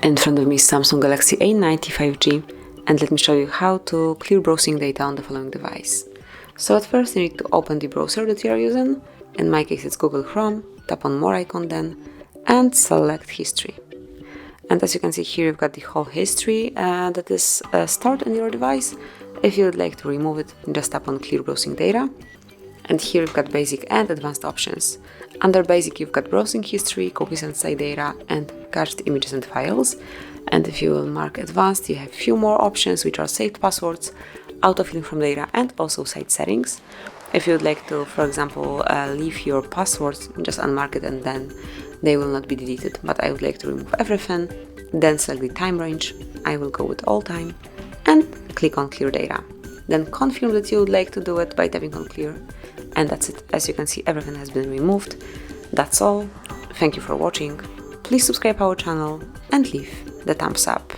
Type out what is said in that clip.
In front of me is Samsung Galaxy A90 5G, and let me show you how to clear browsing data on the following device. So at first you need to open the browser that you are using. In my case it's Google Chrome. Tap on more icon then and select history. And as you can see here, you've got the whole history that is stored in your device. If you would like to remove it, just tap on clear browsing data. And here you've got basic and advanced options. Under basic you've got browsing history, cookies and site data, and cached images and files. And if you will mark advanced, you have few more options, which are saved passwords, autofilling from data, and also site settings. If you would like to, for example, leave your passwords, just unmark it and then they will not be deleted. But I would like to remove everything, then select the time range. I will go with all time and click on clear data. Then confirm that you would like to do it by tapping on clear. And that's it. As you can see, everything has been removed. That's all. Thank you for watching. Please subscribe our channel and leave the thumbs up.